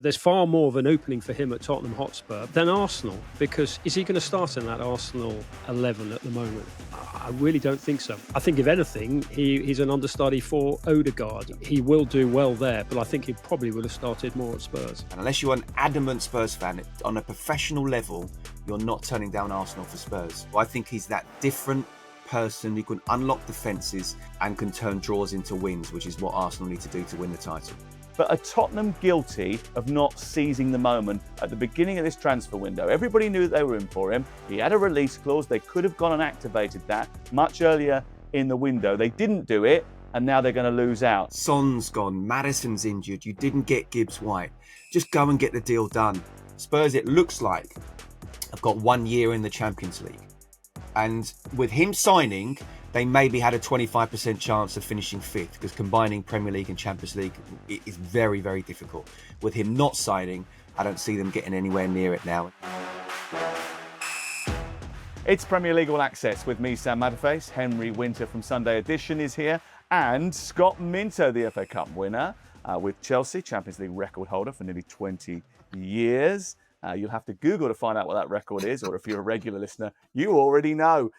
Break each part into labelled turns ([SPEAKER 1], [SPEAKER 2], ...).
[SPEAKER 1] There's far more of an opening for him at Tottenham Hotspur than Arsenal, because is he going to start in that Arsenal 11 at the moment? I really don't think so. I think if anything, he's an understudy for Odegaard. He will do well there, but I think he probably would have started more at Spurs.
[SPEAKER 2] And unless you're an adamant Spurs fan, on a professional level, you're not turning down Arsenal for Spurs. I think he's that different person who can unlock defences and can turn draws into wins, which is what Arsenal need to do to win the title.
[SPEAKER 3] But are Tottenham guilty of not seizing the moment at the beginning of this transfer window? Everybody knew they were in for him. He had a release clause. They could have gone and activated that much earlier in the window. They didn't do it, and now they're going to lose out.
[SPEAKER 2] Son's gone. Maddison's injured. You didn't get Gibbs-White. Just go and get the deal done. Spurs, it looks like, have got 1 year in the Champions League. And with him signing, they maybe had a 25% chance of finishing fifth, because combining Premier League and Champions League is very, very difficult. With him not signing, I don't see them getting anywhere near it now.
[SPEAKER 3] It's Premier League All Access with me, Sam Matterface. Henry Winter from Sunday Edition is here, and Scott Minto, the FA Cup winner with Chelsea, Champions League record holder for nearly 20 years. You'll have to Google to find out what that record is, or if you're a regular listener, you already know.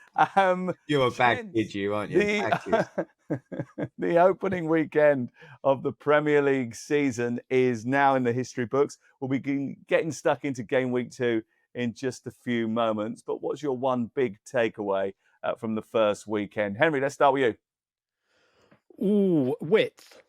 [SPEAKER 2] You're a bad kid, you, aren't you?
[SPEAKER 3] The opening weekend of the Premier League season is now in the history books. We'll be getting stuck into game week 2 in just a few moments. But what's your one big takeaway from the first weekend? Henry, let's start with
[SPEAKER 1] you. Ooh, width.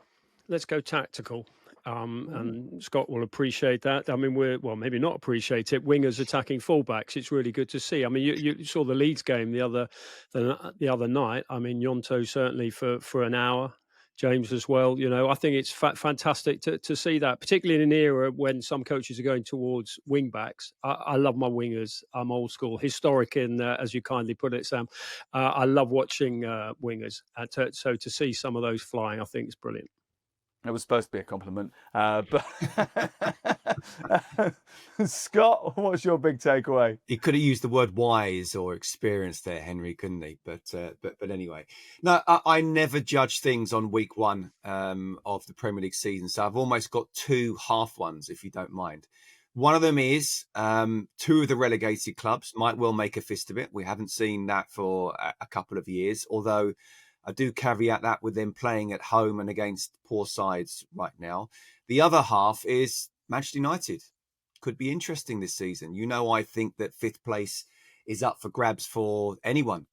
[SPEAKER 1] Let's go tactical. And Scott will appreciate that. I mean, maybe not appreciate it. Wingers attacking fullbacks. It's really good to see. I mean, you saw the Leeds game the other night. I mean, Yonto certainly for an hour. James as well. You know, I think it's fantastic to see that, particularly in an era when some coaches are going towards wing backs. I love my wingers. I'm old school, historic in, as you kindly put it, Sam. I love watching wingers. So to see some of those flying, I think is brilliant.
[SPEAKER 3] It was supposed to be a compliment. But Scott, what's your big takeaway?
[SPEAKER 2] He could have used the word wise or experienced there, Henry, couldn't he? But anyway, no, I never judge things on week 1 of the Premier League season. So I've almost got 2 half ones, if you don't mind. One of them is 2 of the relegated clubs might well make a fist of it. We haven't seen that for a couple of years, although I do caveat that with them playing at home and against poor sides right now. The other half is Manchester United. Could be interesting this season. You know, I think that 5th place is up for grabs for anyone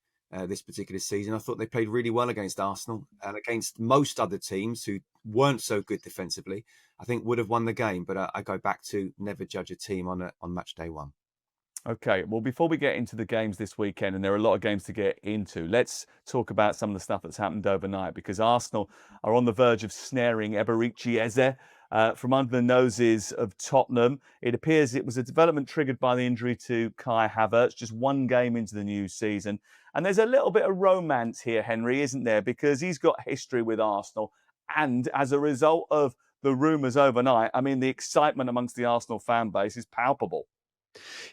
[SPEAKER 2] this particular season. I thought they played really well against Arsenal and against most other teams who weren't so good defensively. I think would have won the game, but I go back to never judge a team on match day 1.
[SPEAKER 3] Okay, well, before we get into the games this weekend, and there are a lot of games to get into, let's talk about some of the stuff that's happened overnight, because Arsenal are on the verge of snaring Eberechi Eze from under the noses of Tottenham. It appears it was a development triggered by the injury to Kai Havertz, just 1 game into the new season. And there's a little bit of romance here, Henry, isn't there? Because he's got history with Arsenal. And as a result of the rumours overnight, I mean, the excitement amongst the Arsenal fan base is palpable.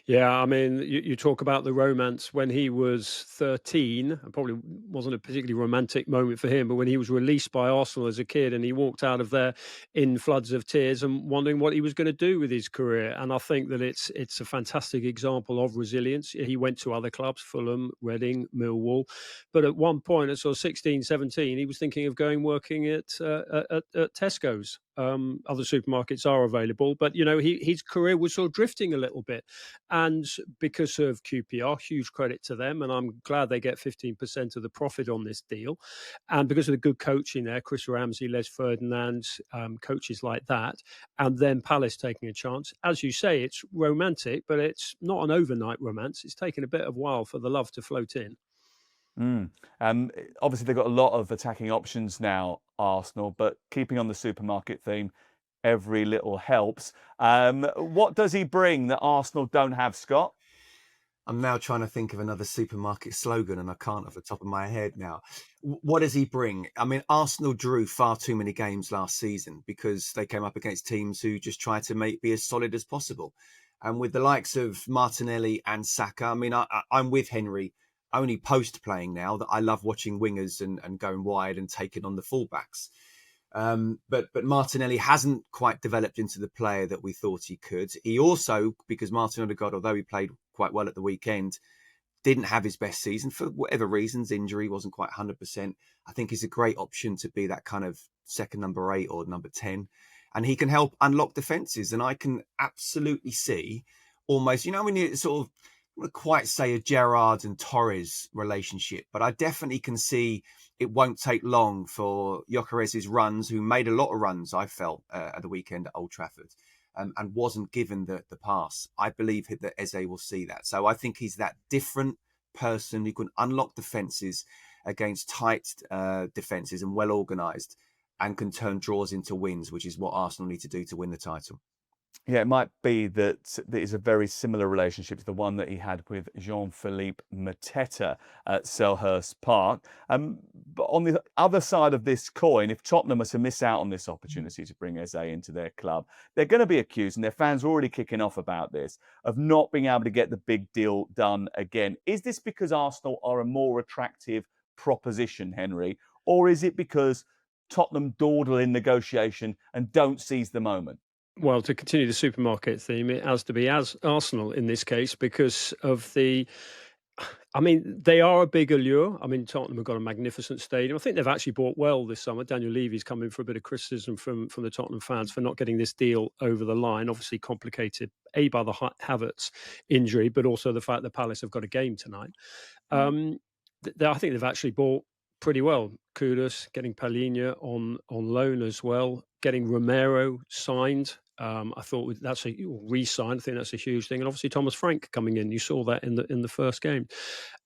[SPEAKER 1] Yeah, I mean, you talk about the romance when he was 13. It probably wasn't a particularly romantic moment for him, but when he was released by Arsenal as a kid and he walked out of there in floods of tears and wondering what he was going to do with his career. And I think that it's a fantastic example of resilience. He went to other clubs, Fulham, Reading, Millwall. But at one point, at sort of 16, 17, he was thinking of working at Tesco's. Other supermarkets are available, but you know, his career was sort of drifting a little bit, and because of QPR, huge credit to them, and I'm glad they get 15% of the profit on this deal, and because of the good coaching there, Chris Ramsey, Les Ferdinand, coaches like that, and then Palace taking a chance. As you say, it's romantic, but it's not an overnight romance. It's taken a bit of a while for the love to float in.
[SPEAKER 3] Obviously, they've got a lot of attacking options now, Arsenal, but keeping on the supermarket theme, every little helps. What does he bring that Arsenal don't have, Scott?
[SPEAKER 2] I'm now trying to think of another supermarket slogan and I can't off the top of my head now. What does he bring? I mean, Arsenal drew far too many games last season because they came up against teams who just tried to be as solid as possible. And with the likes of Martinelli and Saka, I mean, I'm with Henry. Only post playing now that I love watching wingers and going wide and taking on the fullbacks. But Martinelli hasn't quite developed into the player that we thought he could. He also, because Martin Odegaard, although he played quite well at the weekend, didn't have his best season for whatever reasons. Injury wasn't quite 100%. I think he's a great option to be that kind of second number 8 or number 10. And he can help unlock defences. And I can absolutely see almost, when you sort of, I wouldn't quite say a Gerrard and Torres relationship, but I definitely can see it won't take long for Gyökeres's runs, who made a lot of runs, I felt, at the weekend at Old Trafford, and wasn't given the pass. I believe that Eze will see that. So I think he's that different person who can unlock defences against tight defences and well organised, and can turn draws into wins, which is what Arsenal need to do to win the title.
[SPEAKER 3] Yeah, it might be that it is a very similar relationship to the one that he had with Jean-Philippe Mateta at Selhurst Park. But on the other side of this coin, if Tottenham are to miss out on this opportunity to bring Eze into their club, they're going to be accused, and their fans are already kicking off about this, of not being able to get the big deal done again. Is this because Arsenal are a more attractive proposition, Henry, or is it because Tottenham dawdle in negotiation and don't seize the moment?
[SPEAKER 1] Well, to continue the supermarket theme, it has to be as Arsenal in this case because of the. I mean, they are a big allure. I mean, Tottenham have got a magnificent stadium. I think they've actually bought well this summer. Daniel Levy's come in for a bit of criticism from the Tottenham fans for not getting this deal over the line. Obviously complicated, A, by the Havertz injury, but also the fact that Palace have got a game tonight. I think they've actually bought pretty well. Kudus, getting Palhinha on loan as well, getting Romero signed. I thought that's re-signed. I think that's a huge thing, and obviously Thomas Frank coming in. You saw that in the first game.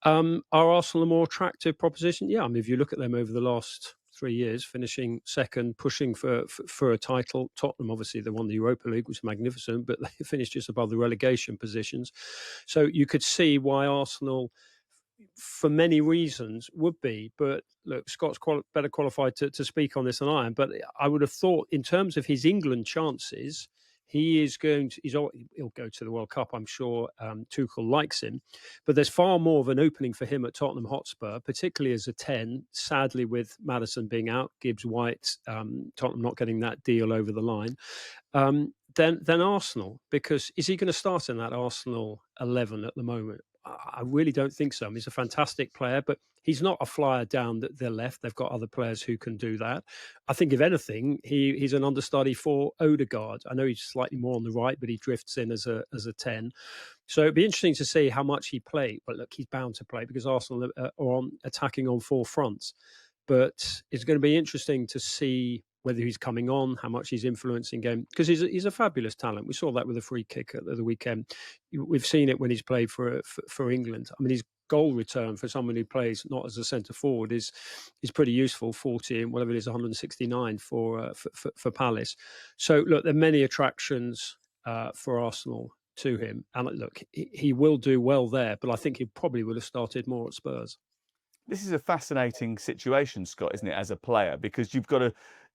[SPEAKER 1] Are Arsenal a more attractive proposition? Yeah, I mean, if you look at them over the last 3 years, finishing second, pushing for a title. Tottenham, obviously, they won the Europa League, which was magnificent, but they finished just above the relegation positions. So you could see why Arsenal, for many reasons, would be. But look, Scott's better qualified to speak on this than I am. But I would have thought, in terms of his England chances, he'll go to the World Cup. I'm sure Tuchel likes him, but there's far more of an opening for him at Tottenham Hotspur, particularly as a 10. Sadly, with Maddison being out, Gibbs White, Tottenham not getting that deal over the line. Then Arsenal, because is he going to start in that Arsenal 11 at the moment? I really don't think so. I mean, he's a fantastic player, but he's not a flyer down their left. They've got other players who can do that. I think, if anything, he's an understudy for Odegaard. I know he's slightly more on the right, but he drifts in as a 10. So it'd be interesting to see how much he played. But look, he's bound to play because Arsenal are attacking on 4 fronts. But it's going to be interesting to see whether he's coming on, how much he's influencing game, because he's a fabulous talent. We saw that with a free kick at the weekend. We've seen it when he's played for England. I mean, his goal return for someone who plays not as a centre forward is pretty useful. 40 and whatever it is, 169 for Palace. So look, there are many attractions for Arsenal to him, and look, he will do well there. But I think he probably would have started more at Spurs.
[SPEAKER 3] This is a fascinating situation, Scott, isn't it, as a player? Because you've got to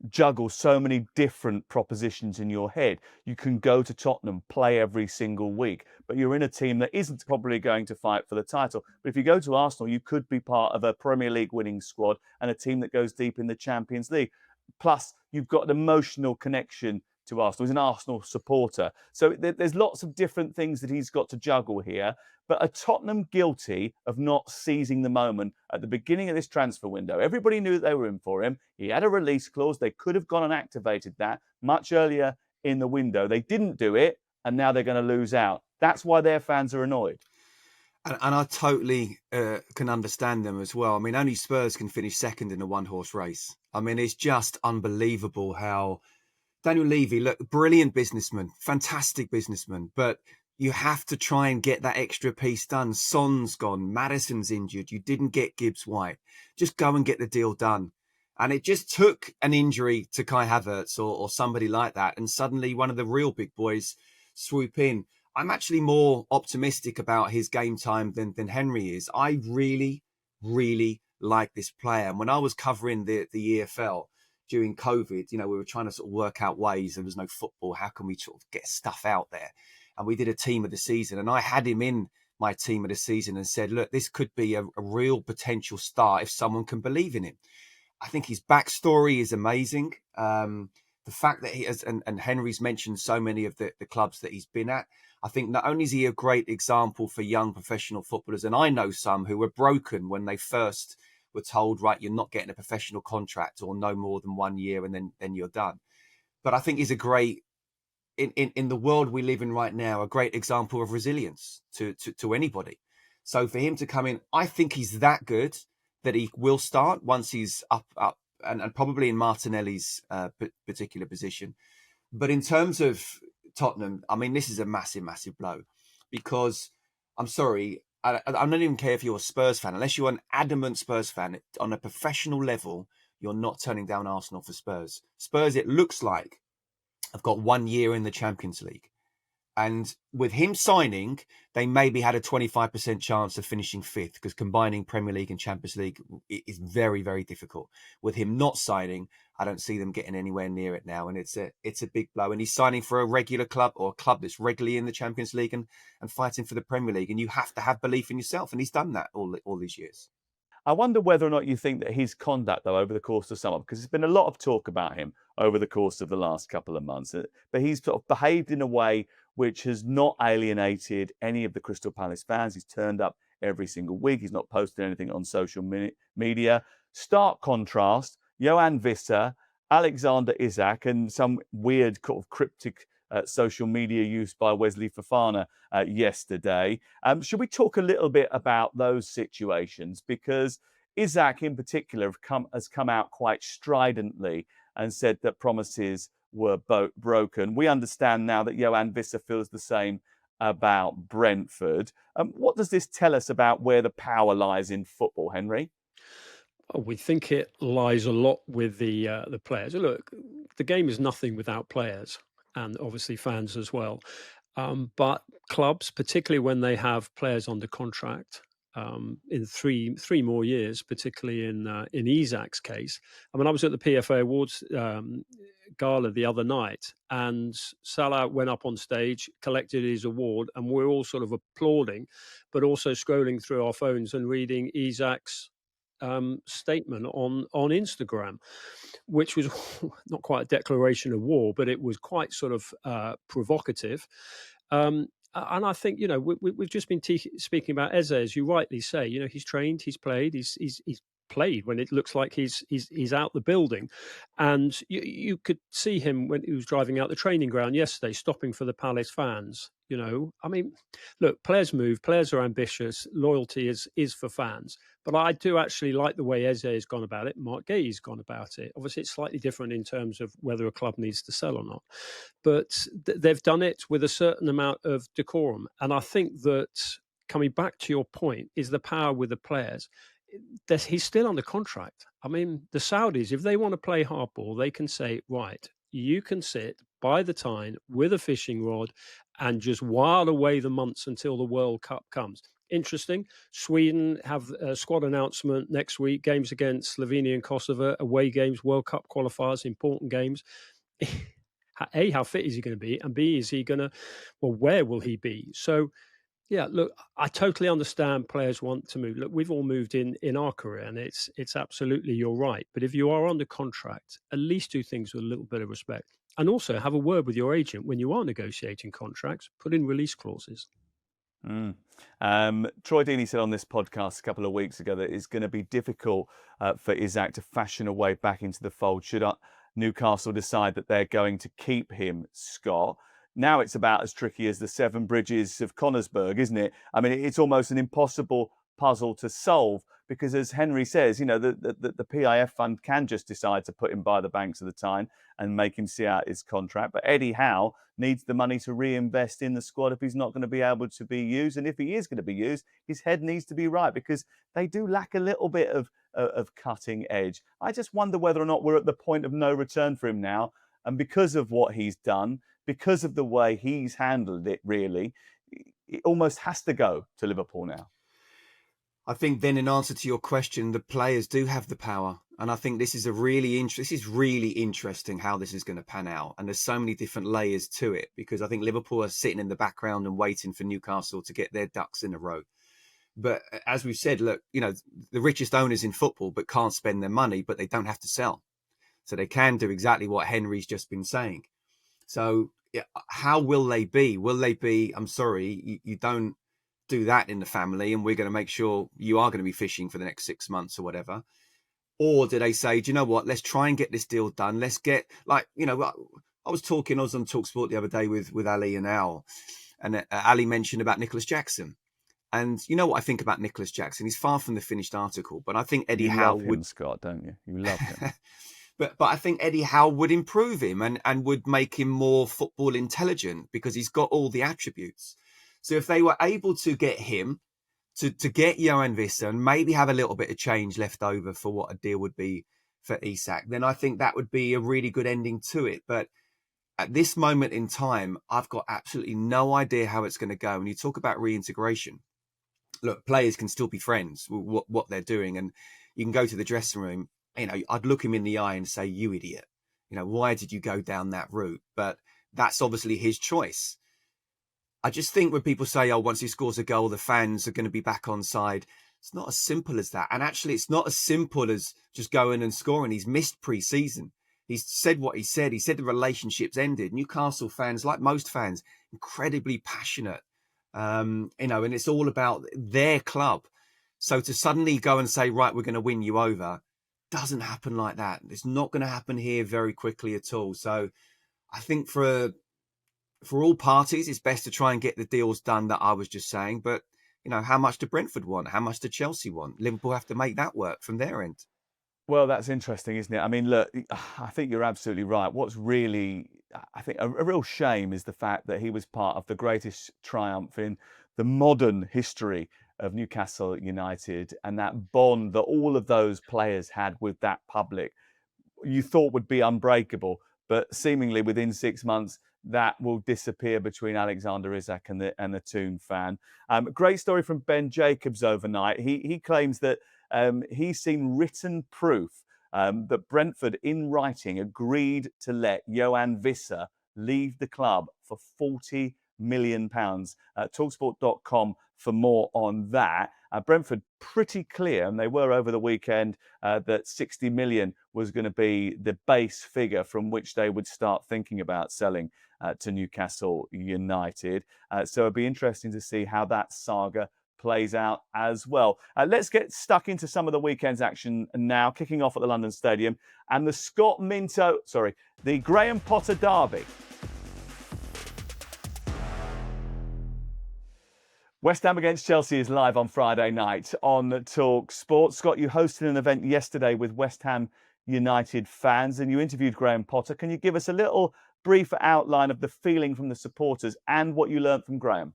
[SPEAKER 3] juggle so many different propositions in your head. You can go to Tottenham, play every single week, but you're in a team that isn't probably going to fight for the title. But if you go to Arsenal, you could be part of a Premier League winning squad and a team that goes deep in the Champions League. Plus, you've got an emotional connection to Arsenal. He's an Arsenal supporter. So there's lots of different things that he's got to juggle here. But are Tottenham guilty of not seizing the moment at the beginning of this transfer window? Everybody knew that they were in for him. He had a release clause. They could have gone and activated that much earlier in the window. They didn't do it, and now they're going to lose out. That's why their fans are annoyed.
[SPEAKER 2] And I totally can understand them as well. I mean, only Spurs can finish second in a one-horse race. I mean, it's just unbelievable how Daniel Levy, look, brilliant businessman, fantastic businessman, but you have to try and get that extra piece done. Son's gone, Maddison's injured, you didn't get Gibbs White. Just go and get the deal done. And it just took an injury to Kai Havertz or somebody like that, and suddenly one of the real big boys swoop in. I'm actually more optimistic about his game time than Henry is. I really, really like this player. And when I was covering the EFL during COVID, we were trying to sort of work out ways. There was no football. How can we sort of get stuff out there? And we did a team of the season. And I had him in my team of the season and said, look, this could be a real potential star if someone can believe in him. I think his backstory is amazing. The fact that he has, and Henry's mentioned so many of the clubs that he's been at. I think not only is he a great example for young professional footballers, and I know some who were broken when they first were told, right, you're not getting a professional contract or no more than 1 year and then you're done. But I think he's a great, in the world we live in right now, a great example of resilience to anybody. So for him to come in, I think he's that good that he will start once he's up, and probably in Martinelli's particular position. But in terms of Tottenham, I mean, this is a massive, massive blow because I'm sorry, I don't even care if you're a Spurs fan, unless you're an adamant Spurs fan on a professional level, you're not turning down Arsenal for Spurs. Spurs, it looks like, have got 1 year in the Champions League. And with him signing, they maybe had a 25% chance of finishing fifth because combining Premier League and Champions League is very, very difficult. With him not signing, I don't see them getting anywhere near it now. And it's a big blow. And he's signing for a regular club or a club that's regularly in the Champions League and fighting for the Premier League. And you have to have belief in yourself. And he's done that all these years.
[SPEAKER 3] I wonder whether or not you think that his conduct, though, over the course of summer, because there's been a lot of talk about him over the course of the last couple of months, but he's sort of behaved in a way which has not alienated any of the Crystal Palace fans. He's turned up every single week. He's not posted anything on social media. Stark contrast, Johan Visser, Alexander Isak, and some weird kind of cryptic social media use by Wesley Fofana yesterday. Should we talk a little bit about those situations? Because Isak in particular has come out quite stridently and said that promises were broken. We understand now that Johan Visser feels the same about Brentford. What does this tell us about where the power lies in football, Henry?
[SPEAKER 1] Oh, we think it lies a lot with the players. Look, the game is nothing without players, and obviously fans as well. But clubs, particularly when they have players under contract in three more years, particularly in Isak's case. I mean, I was at the PFA Awards gala the other night, and Salah went up on stage, collected his award, and we're all sort of applauding, but also scrolling through our phones and reading Isak's statement on Instagram, which was not quite a declaration of war, but it was quite sort of provocative. And I think, we've just been speaking about Eze, as you rightly say. He's trained, he's played, he's played when it looks like he's out the building, and you could see him when he was driving out the training ground yesterday, stopping for the Palace fans. I mean, look, players move, players are ambitious, loyalty is for fans. But I do actually like the way Eze has gone about it. Mark Gay's gone about it. Obviously, it's slightly different in terms of whether a club needs to sell or not. But they've done it with a certain amount of decorum. And I think that, coming back to your point, is the power with the players. He's still under contract. I mean, the Saudis, if they want to play hardball, they can say, right, you can sit by the time with a fishing rod and just while away the months until the World Cup comes. Interesting. Sweden have a squad announcement next week, games against Slovenia and Kosovo, away games, World Cup qualifiers, important games. A, how fit is he going to be? And B, is he going to, where will he be? So, yeah, look, I totally understand players want to move. Look, we've all moved in our career, and it's absolutely, you're right. But if you are under contract, at least do things with a little bit of respect. And also have a word with your agent when you are negotiating contracts, put in release clauses.
[SPEAKER 3] Troy Deeney said on this podcast a couple of weeks ago that it's going to be difficult for Isak to fashion a way back into the fold should Newcastle decide that they're going to keep him, Scott. Now it's about as tricky as the Seven Bridges of Connorsburg, isn't it? I mean, it's almost an impossible puzzle to solve because, as Henry says, the PIF fund can just decide to put him by the banks of the Tyne and make him see out his contract. But Eddie Howe needs the money to reinvest in the squad if he's not going to be able to be used. And if he is going to be used, his head needs to be right because they do lack a little bit of cutting edge. I just wonder whether or not we're at the point of no return for him now. And because of what he's done, because of the way he's handled it, really, it almost has to go to Liverpool now.
[SPEAKER 2] I think then, in answer to your question, the players do have the power. And I think this is really interesting how this is going to pan out. And there's so many different layers to it because I think Liverpool are sitting in the background and waiting for Newcastle to get their ducks in a row. But as we've said, look, the richest owners in football, but can't spend their money, but they don't have to sell. So they can do exactly what Henry's just been saying. So how will they be? Will they be, I'm sorry, you don't do that in the family, and we're going to make sure you are going to be fishing for the next 6 months or whatever? Or do they say, do you know what, let's try and get this deal done. Let's get, I was on talkSPORT the other day with Ali and Al, and Ali mentioned about Nicholas Jackson. And you know what I think about Nicholas Jackson? He's far from the finished article, but I think Eddie Howe
[SPEAKER 3] love him, Scott, don't you? You love him.
[SPEAKER 2] But I think Eddie Howe would improve him and would make him more football intelligent, because he's got all the attributes. So if they were able to get him, to get Yoane Wissa, and maybe have a little bit of change left over for what a deal would be for Isak, then I think that would be a really good ending to it. But at this moment in time, I've got absolutely no idea how it's going to go. When you talk about reintegration, look, players can still be friends with what they're doing, and you can go to the dressing room. I'd look him in the eye and say, you idiot, why did you go down that route? But that's obviously his choice. I just think when people say, oh, once he scores a goal, the fans are going to be back on side, it's not as simple as that. And actually, it's not as simple as just going and scoring. He's missed pre-season. He's said what he said. He said the relationships ended. Newcastle fans, like most fans, incredibly passionate, and it's all about their club. So to suddenly go and say, right, we're going to win you over, doesn't happen like that. It's not going to happen here very quickly at all. So I think for all parties, it's best to try and get the deals done that I was just saying. But, how much do Brentford want? How much do Chelsea want? Liverpool have to make that work from their end.
[SPEAKER 3] Well, that's interesting, isn't it? I mean, look, I think you're absolutely right. What's really, I think, a real shame is the fact that he was part of the greatest triumph in the modern history of Newcastle United, and that bond that all of those players had with that public, you thought would be unbreakable, but seemingly within 6 months, that will disappear between Alexander Isak and the Toon fan. Great story from Ben Jacobs overnight. He claims that he's seen written proof that Brentford, in writing, agreed to let Yoane Wissa leave the club for £40 million. talkSPORT.com for more on that. Brentford pretty clear, and they were over the weekend, that 60 million was going to be the base figure from which they would start thinking about selling to Newcastle United. So it'd be interesting to see how that saga plays out as well. Let's get stuck into some of the weekend's action now, kicking off at the London Stadium and the Graham Potter derby. West Ham against Chelsea is live on Friday night on talkSPORT. Scott, you hosted an event yesterday with West Ham United fans and you interviewed Graham Potter. Can you give us a little brief outline of the feeling from the supporters and what you learned from Graham?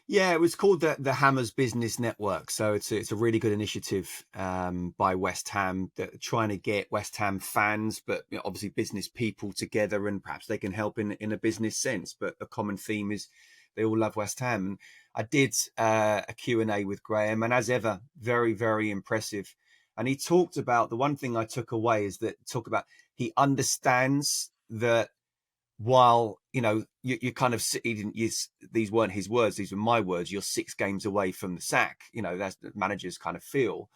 [SPEAKER 2] Yeah, it was called the Hammers Business Network. So it's a really good initiative by West Ham, trying to get West Ham fans, but obviously business people together, and perhaps they can help in a business sense. But a common theme is they all love West Ham. And I did a Q&A with Graham, and as ever, very, very impressive. And he talked about, the one thing I took away is that he understands that while, you kind of, these weren't his words, these were my words, you're 6 games away from the sack. That's the managers kind of feel,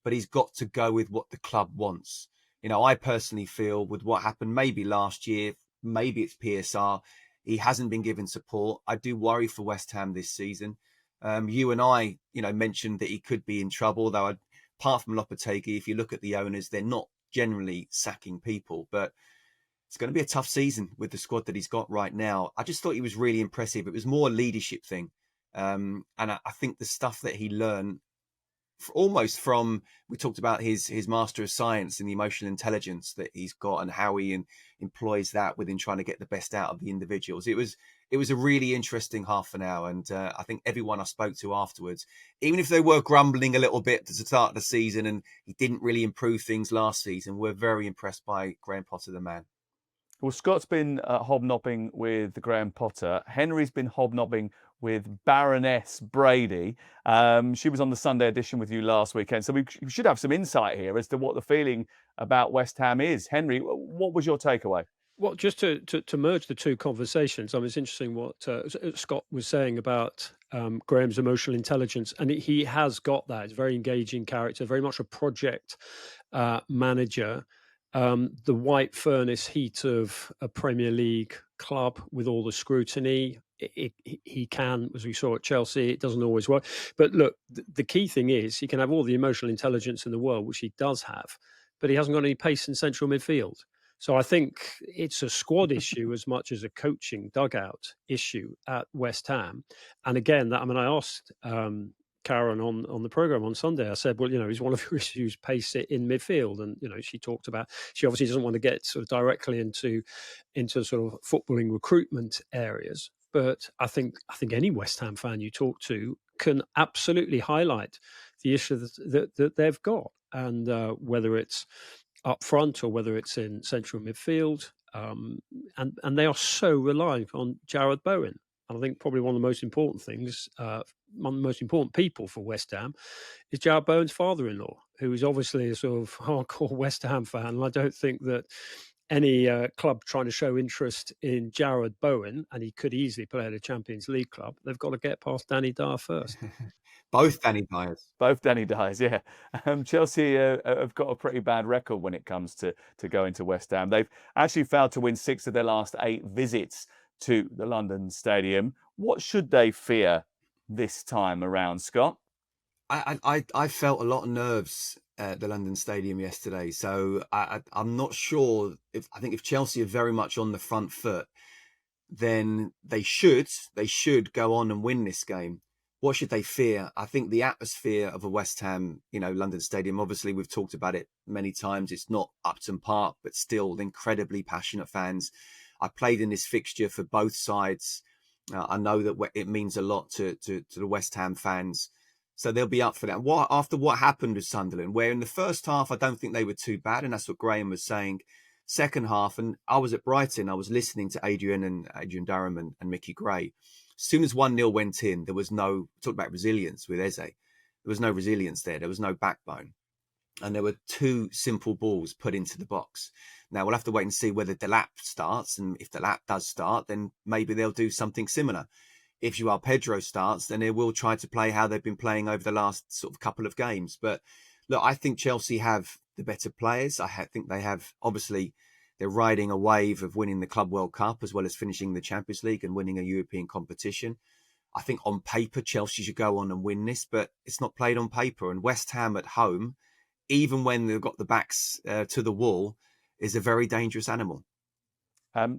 [SPEAKER 2] but he's got to go with what the club wants. I personally feel with what happened maybe last year, maybe it's PSR, he hasn't been given support. I do worry for West Ham this season. You and I, mentioned that he could be in trouble, though apart from Lopetegui, if you look at the owners, they're not generally sacking people, but it's going to be a tough season with the squad that he's got right now. I just thought he was really impressive. It was more a leadership thing. And I think the stuff that he learned almost from, we talked about his Master of Science and the emotional intelligence that he's got and how he employs that within trying to get the best out of the individuals. It was a really interesting half an hour. And I think everyone I spoke to afterwards, even if they were grumbling a little bit at the start of the season and he didn't really improve things last season, were very impressed by Graham Potter, the man.
[SPEAKER 3] Well, Scott's been hobnobbing with Graham Potter. Henry's been hobnobbing with Baroness Brady. She was on the Sunday edition with you last weekend. So we should have some insight here as to what the feeling about West Ham is. Henry, what was your takeaway?
[SPEAKER 1] Well, just to merge the two conversations, I mean, it's interesting what Scott was saying about Graham's emotional intelligence, and he has got that. He's a very engaging character, very much a project manager. The white furnace heat of a Premier League club with all the scrutiny, he can, as we saw at Chelsea, it doesn't always work. But look, the key thing is he can have all the emotional intelligence in the world, which he does have, but he hasn't got any pace in central midfield. So I think it's a squad issue as much as a coaching dugout issue at West Ham. And again, I mean, I asked Karen on the program on Sunday. I said, well, is one of your issues pace it in midfield? And she talked about she obviously doesn't want to get sort of directly into sort of footballing recruitment areas. But I think any West Ham fan you talk to can absolutely highlight the issue that they've got, and whether it's up front or whether it's in central midfield. And they are so reliant on Jarrod Bowen. And I think probably one of the most important things, one of the most important people for West Ham is Jarrod Bowen's father-in-law, who is obviously a sort of hardcore West Ham fan. And I don't think that any club trying to show interest in Jarrod Bowen, and he could easily play at a Champions League club, they've got to get past Danny Dyer first.
[SPEAKER 2] Both Danny Dyers.
[SPEAKER 3] Both Danny Dyers, yeah. Chelsea have got a pretty bad record when it comes to going to West Ham. They've actually failed to win 6 of their last 8 visits to the London Stadium. What should they fear this time around, Scott?
[SPEAKER 2] I felt a lot of nerves at the London Stadium yesterday, so I'm not sure. I think if Chelsea are very much on the front foot, then they should go on and win this game. What should they fear? I think the atmosphere of a West Ham, London Stadium, obviously we've talked about it many times. It's not Upton Park, but still incredibly passionate fans. I played in this fixture for both sides. I know that it means a lot to the West Ham fans. So they'll be up for that. After what happened with Sunderland, where in the first half, I don't think they were too bad. And that's what Graham was saying. Second half, and I was at Brighton, I was listening to Adrian Durham and Mickey Gray. As soon as 1-0 went in, there was no, talk about resilience with Eze. There was no resilience there. There was no backbone. And there were 2 simple balls put into the box. Now, we'll have to wait and see whether Delap starts. And if Delap does start, then maybe they'll do something similar. If Joao Pedro starts, then they will try to play how they've been playing over the last sort of couple of games. But look, I think Chelsea have the better players. I think they have, obviously, they're riding a wave of winning the Club World Cup as well as finishing the Champions League and winning a European competition. I think on paper, Chelsea should go on and win this, but it's not played on paper. And West Ham at home, even when they've got the backs to the wall, is a very dangerous animal.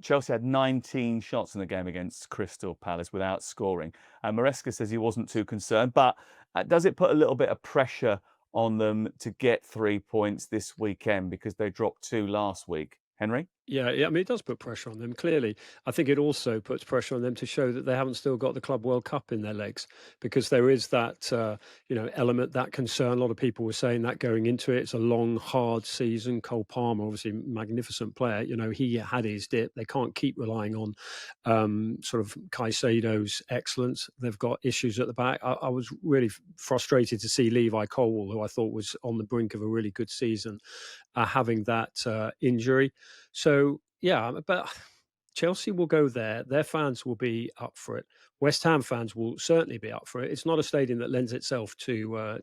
[SPEAKER 3] Chelsea had 19 shots in the game against Crystal Palace without scoring. Maresca says he wasn't too concerned, but does it put a little bit of pressure on them to get 3 points this weekend because they dropped 2 last week? Henry?
[SPEAKER 1] Yeah, I mean, it does put pressure on them, clearly. I think it also puts pressure on them to show that they haven't still got the Club World Cup in their legs, because there is that, element, that concern. A lot of people were saying that going into it. It's a long, hard season. Cole Palmer, obviously magnificent player. He had his dip. They can't keep relying on sort of Caicedo's excellence. They've got issues at the back. I was really frustrated to see Levi Colwill, who I thought was on the brink of a really good season, having that injury. So, yeah, but Chelsea will go there. Their fans will be up for it. West Ham fans will certainly be up for it. It's not a stadium that lends itself to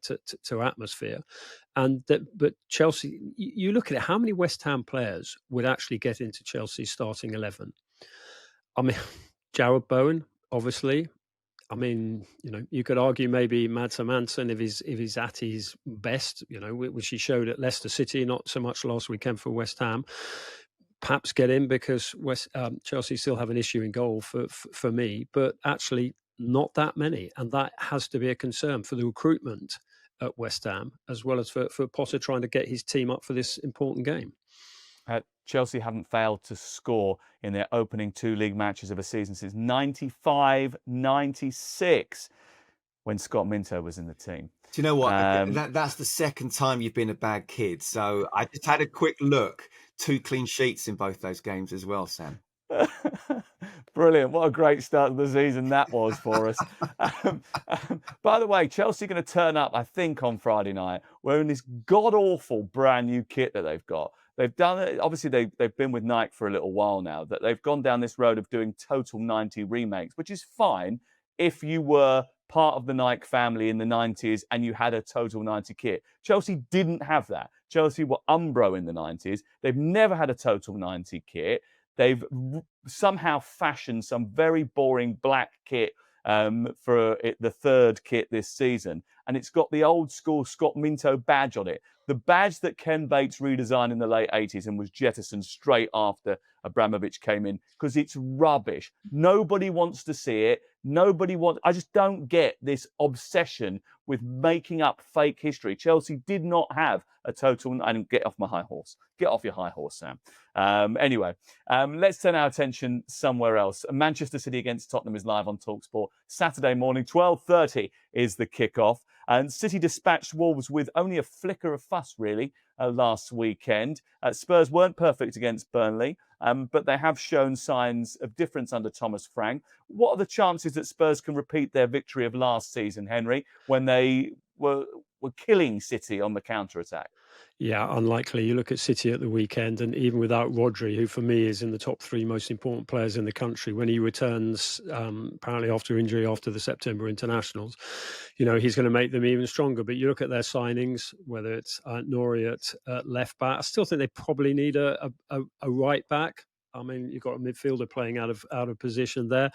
[SPEAKER 1] atmosphere. But Chelsea, you look at it, how many West Ham players would actually get into Chelsea's starting 11? I mean, Jarrod Bowen, obviously. I mean, you could argue maybe Mads Hermansen if he's at his best, which he showed at Leicester City, not so much last weekend for West Ham. Perhaps get in because Chelsea still have an issue in goal for me, but actually not that many. And that has to be a concern for the recruitment at West Ham, as well as for Potter trying to get his team up for this important game.
[SPEAKER 3] Chelsea haven't failed to score in their opening 2 league matches of a season since 95-96, when Scott Minto was in the team.
[SPEAKER 2] Do you know what? That's the second time you've been a bad kid. So I just had a quick look. 2 clean sheets in both those games as well, Sam.
[SPEAKER 3] Brilliant. What a great start of the season that was for us. By the way, Chelsea are going to turn up, I think, on Friday night, wearing this god-awful brand new kit that they've got. they've done it. Obviously, they've been with Nike for a little while now. That they've gone down this road of doing total 90 remakes, which is fine if you were part of the Nike family in the 90s and you had a total 90 kit. Chelsea didn't have that. Chelsea were Umbro in the 90s. They've never had a total 90 kit. They've somehow fashioned some very boring black kit for the third kit this season. And it's got the old school Scott Minto badge on it. The badge that Ken Bates redesigned in the late 80s and was jettisoned straight after Abramovich came in, because it's rubbish. Nobody wants to see it. I just don't get this obsession with making up fake history. Chelsea did not have a total, and get off my high horse. Get off your high horse, Sam. Anyway, let's turn our attention somewhere else. Manchester City against Tottenham is live on talkSPORT. Saturday morning, 12:30 is the kickoff. And City dispatched Wolves with only a flicker of fuss, really, last weekend. Spurs weren't perfect against Burnley, but they have shown signs of difference under Thomas Frank. What are the chances that Spurs can repeat their victory of last season, Henry, when they were killing City on the counter-attack?
[SPEAKER 1] Yeah, unlikely. You look at City at the weekend, and even without Rodri, who for me is in the top 3 most important players in the country, when he returns, apparently after injury after the September internationals, he's going to make them even stronger. But you look at their signings, whether it's Nori at left back, I still think they probably need a right back. I mean, you've got a midfielder playing out of position there.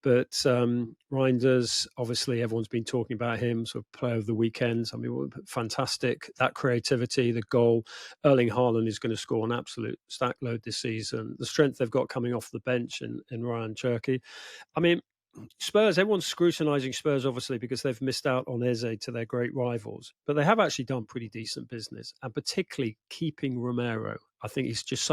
[SPEAKER 1] But Reinders, obviously, everyone's been talking about him, sort of player of the weekend. I mean, fantastic. That creativity, the goal. Erling Haaland is going to score an absolute stack load this season. The strength they've got coming off the bench in Ryan Cherky. I mean, Spurs, everyone's scrutinising Spurs, obviously, because they've missed out on Eze to their great rivals. But they have actually done pretty decent business, and particularly keeping Romero. I think he's just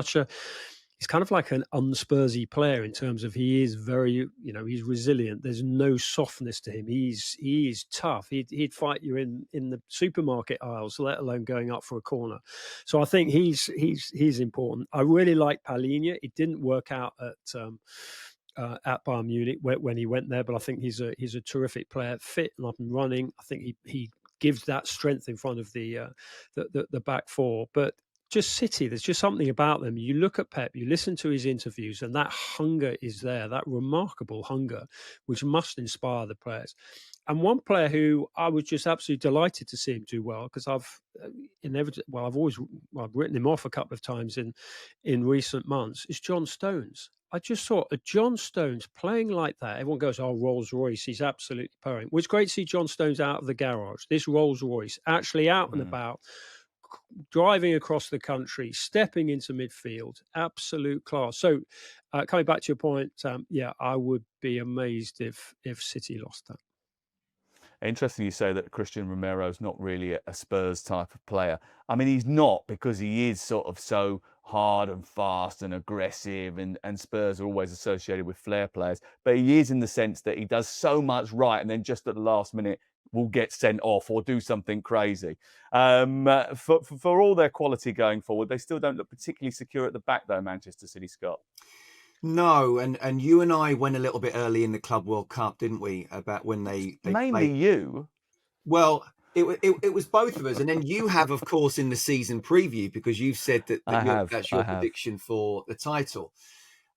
[SPEAKER 1] he's kind of like an unspursy player in terms of he is very, he's resilient. There's no softness to him. He's tough. He'd fight you in the supermarket aisles, let alone going up for a corner. So I think he's important. I really like Palhinha. It didn't work out at Bayern Munich when he went there, but I think he's a terrific player, fit and up and running. I think he gives that strength in front of the back four, but. Just City, there's just something about them. You look at Pep, you listen to his interviews, and that hunger is there, that remarkable hunger, which must inspire the players. And one player who I was just absolutely delighted to see him do well, because I've written him off a couple of times in recent months, is John Stones. I just thought John Stones playing like that. Everyone goes, "Oh, Rolls Royce, he's absolutely purring." Well, it's great to see John Stones out of the garage. This Rolls Royce actually out and about, driving across the country, stepping into midfield, absolute class. So, coming back to your point, I would be amazed if City lost that.
[SPEAKER 3] Interesting you say that Christian Romero's not really a Spurs type of player. I mean, he's not, because he is sort of so hard and fast and aggressive, and Spurs are always associated with flair players. But he is in the sense that he does so much right, and then just at the last minute will get sent off or do something crazy. For all their quality going forward, they still don't look particularly secure at the back, though, Manchester City, Scott.
[SPEAKER 2] No, and you and I went a little bit early in the Club World Cup, didn't we? About when they
[SPEAKER 3] mainly
[SPEAKER 2] played.
[SPEAKER 3] you.
[SPEAKER 2] Well, it was both of us, and then you have, of course, in the season preview, because you've said that's your prediction for the title.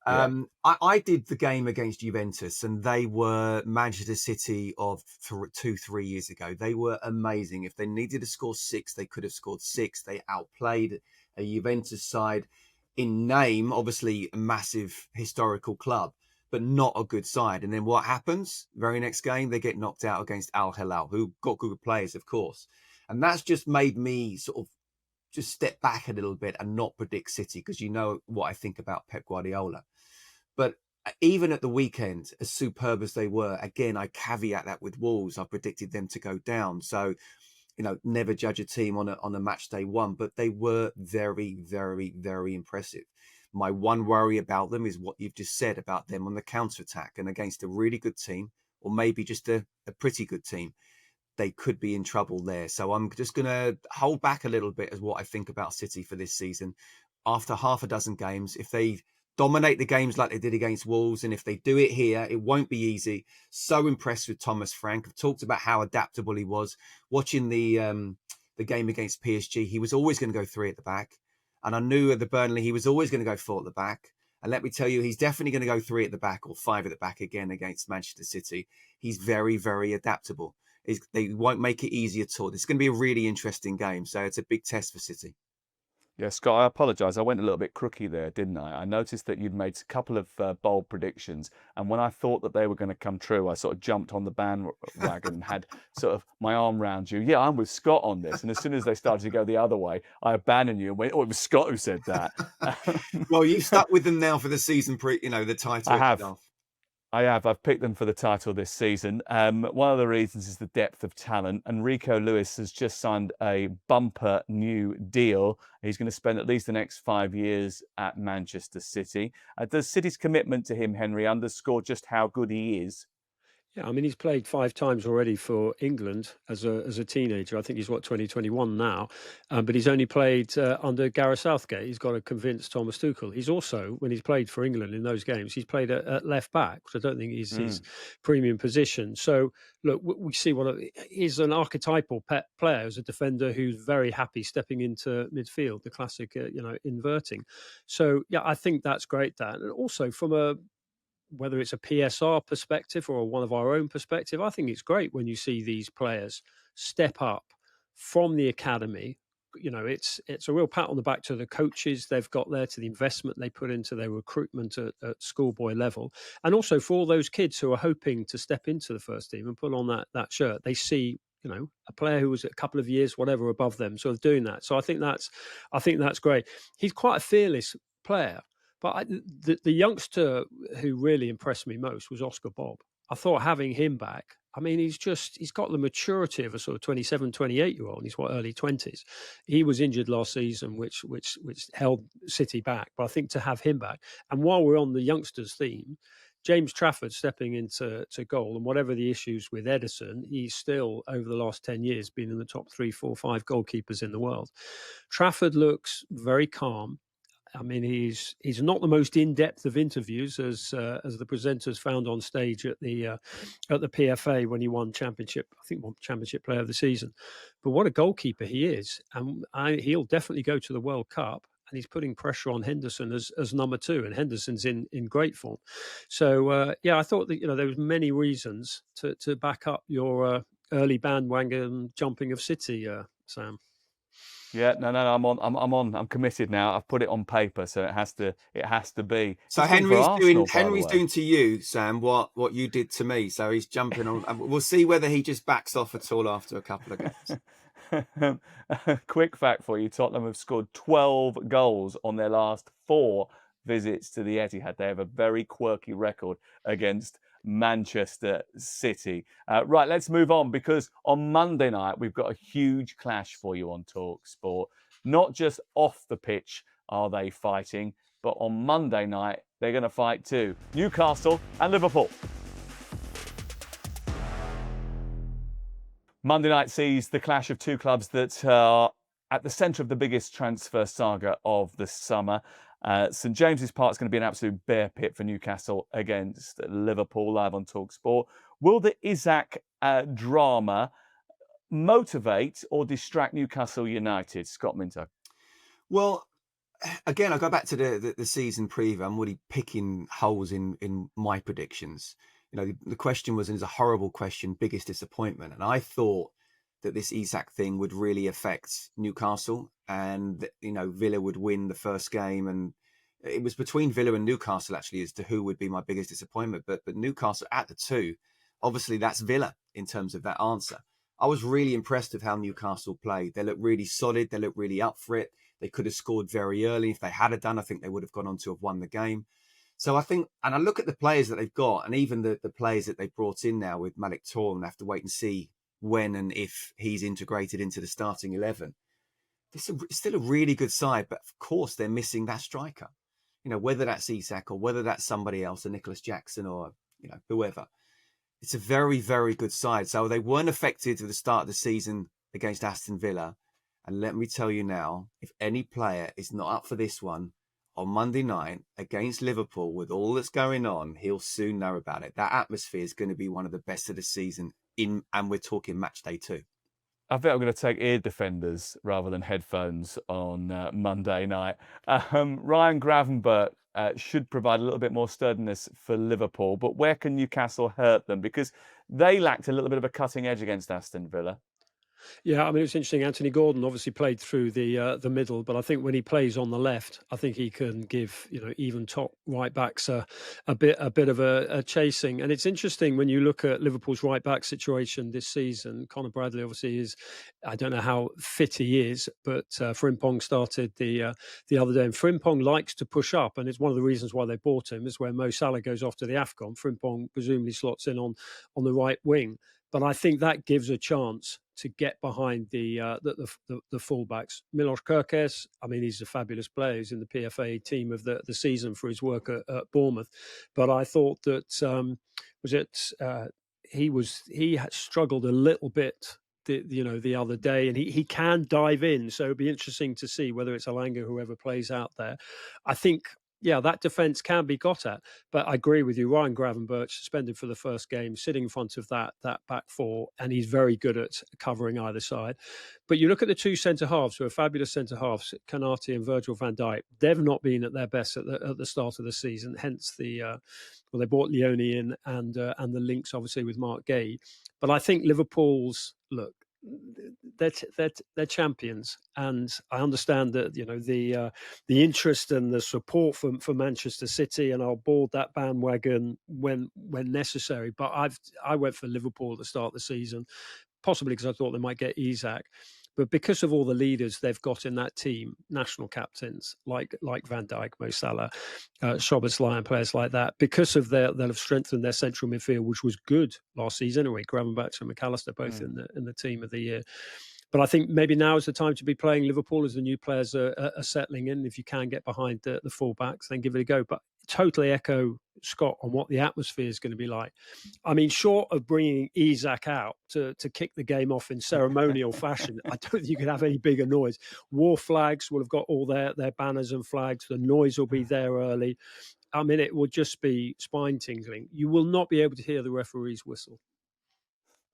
[SPEAKER 2] I did the game against Juventus, and they were Manchester City of 2-3 years ago. They were amazing. If they needed to score 6, they could have scored 6. They outplayed a Juventus side in name, obviously a massive historical club, but not a good side. And then what happens? Very next game, they get knocked out against Al Hilal, who got good players, of course. And that's just made me sort of just step back a little bit and not predict City, because you know what I think about Pep Guardiola. But even at the weekend, as superb as they were, again, I caveat that with Wolves. I predicted them to go down. So, never judge a team on a match day one, but they were very, very, very impressive. My one worry about them is what you've just said about them on the counter-attack, and against a really good team, or maybe just a pretty good team, they could be in trouble there. So I'm just going to hold back a little bit as what I think about City for this season. After half a dozen games, if they dominate the games like they did against Wolves, and if they do it here, it won't be easy. So impressed with Thomas Frank. I've talked about how adaptable he was. Watching the game against PSG, he was always going to go 3 at the back. And I knew at the Burnley he was always going to go 4 at the back. And let me tell you, he's definitely going to go 3 at the back or 5 at the back again against Manchester City. He's very, very adaptable. They won't make it easy at all. It's going to be a really interesting game. So it's a big test for City.
[SPEAKER 3] Yeah, Scott, I apologise. I went a little bit crooky there, didn't I? I noticed that you'd made a couple of bold predictions, and when I thought that they were going to come true, I sort of jumped on the bandwagon and had sort of my arm round you. Yeah, I'm with Scott on this. And as soon as they started to go the other way, I abandoned you and went, "Oh, it was Scott who said that."
[SPEAKER 2] Well, you've stuck with them now for the season, the title
[SPEAKER 3] I have.
[SPEAKER 2] itself.
[SPEAKER 3] I've picked them for the title this season. One of the reasons is the depth of talent. And Rico Lewis has just signed a bumper new deal. He's going to spend at least the next 5 years at Manchester City. Does City's commitment to him, Henry, underscore just how good he is?
[SPEAKER 1] Yeah, I mean, he's played 5 times already for England as a teenager. I think he's 2021 now, but he's only played under Gareth Southgate. He's got to convince Thomas Tuchel. He's also, when he's played for England in those games, he's played at left back, which I don't think is his premium position. So look, we see he's an archetypal player as a defender who's very happy stepping into midfield, the classic, inverting. So yeah, I think that's great. That, and also from whether it's a PSR perspective or one of our own perspective, I think it's great when you see these players step up from the academy. It's a real pat on the back to the coaches they've got there, to the investment they put into their recruitment at schoolboy level, and also for all those kids who are hoping to step into the first team and put on that shirt. They see a player who was a couple of years, whatever, above them, sort of doing that. So I think that's great. He's quite a fearless player. But the youngster who really impressed me most was Oscar Bob. I thought having him back, I mean, he's got the maturity of a sort of 27, 28-year-old. He's early 20s. He was injured last season, which held City back. But I think to have him back, and while we're on the youngsters theme, James Trafford stepping into goal, and whatever the issues with Edison, he's still, over the last 10 years, been in the top 3, 4, 5 goalkeepers in the world. Trafford looks very calm. I mean, he's not the most in-depth of interviews, as the presenters found on stage at the PFA when he won championship player of the season. But what a goalkeeper he is, and he'll definitely go to the World Cup. And he's putting pressure on Henderson as number 2, and Henderson's in great form. So I thought that there was many reasons to back up your early bandwagon jumping of City, Sam.
[SPEAKER 3] Yeah, no, I'm committed now. I've put it on paper, so it has to be.
[SPEAKER 2] So Henry's doing to you, Sam, what you did to me. So he's jumping on. We'll see whether he just backs off at all after a couple of games.
[SPEAKER 3] Quick fact for you: Tottenham have scored 12 goals on their last 4 visits to the Etihad. They have a very quirky record against Manchester City. Right, let's move on, because on Monday night we've got a huge clash for you on talkSPORT. Not just off the pitch are they fighting, but on Monday night they're going to fight too. Newcastle and Liverpool. Monday night sees the clash of 2 clubs that are at the centre of the biggest transfer saga of the summer. St James's Park is going to be an absolute bear pit for Newcastle against Liverpool, live on talkSPORT. Will the Isaac drama motivate or distract Newcastle United, Scott Minto?
[SPEAKER 2] Well, again, I go back to the season preview. I'm really picking holes in my predictions. The question was, and it's a horrible question, biggest disappointment. And I thought that this Isak thing would really affect Newcastle, and Villa would win the first game, and it was between Villa and Newcastle actually as to who would be my biggest disappointment. But Newcastle at the 2, obviously that's Villa in terms of that answer. I was really impressed with how Newcastle played. They looked really solid. They looked really up for it. They could have scored very early. If they had done, I think they would have gone on to have won the game. So I think, and I look at the players that they've got, and even the players that they've brought in now with Malik Toure, and have to wait and see when and if he's integrated into the starting 11. It's still a really good side, but of course they're missing that striker. Whether that's Isak or whether that's somebody else, a Nicholas Jackson or whoever. It's a very, very good side. So they weren't affected at the start of the season against Aston Villa. And let me tell you now, if any player is not up for this one on Monday night against Liverpool with all that's going on, he'll soon know about it. That atmosphere is going to be one of the best of the season, and we're talking match day 2.
[SPEAKER 3] I think I'm going to take ear defenders rather than headphones on Monday night. Ryan Gravenberch should provide a little bit more sturdiness for Liverpool, but where can Newcastle hurt them? Because they lacked a little bit of a cutting edge against Aston Villa.
[SPEAKER 1] Yeah, I mean, it's interesting. Anthony Gordon obviously played through the middle, but I think when he plays on the left, I think he can give, even top right backs a bit of a chasing. And it's interesting when you look at Liverpool's right back situation this season. Conor Bradley obviously is, I don't know how fit he is, but Frimpong started the other day, and Frimpong likes to push up, and it's one of the reasons why they bought him is where Mo Salah goes off to the AFCON. Frimpong presumably slots in on the right wing. But I think that gives a chance to get behind the fullbacks. Milos Kerkez, I mean, he's a fabulous player. He's in the PFA team of the season for his work at Bournemouth. But I thought that he had struggled a little bit the other day, and he can dive in. So it'd be interesting to see whether it's Alanga, whoever plays out there. I think, yeah, that defence can be got at. But I agree with you. Ryan Gravenberch suspended for the first game, sitting in front of that back four, and he's very good at covering either side. But you look at the two centre halves, who are fabulous centre halves, Kanate and Virgil van Dijk. They've not been at their best at the start of the season. Hence they brought Leone in and the links obviously with Mark Gay. But I think Liverpool's look. They're champions, and I understand that the interest and the support for Manchester City, and I'll board that bandwagon when necessary. But I went for Liverpool at the start of the season, possibly because I thought they might get Isak. But because of all the leaders they've got in that team, national captains like Van Dijk, Mo Salah, Szoboszlai, and players like that, because of they'll have strengthened their central midfield, which was good last season anyway. Gravenberch and McAllister both in the team of the year. But I think maybe now is the time to be playing Liverpool as the new players are settling in. If you can get behind the fullbacks, then give it a go. But totally echo Scott on what the atmosphere is going to be like. I mean, short of bringing Isak out to kick the game off in ceremonial fashion, I don't think you could have any bigger noise. War flags will have got all their banners and flags. The noise will be there early. I mean, it will just be spine-tingling. You will not be able to hear the referee's whistle.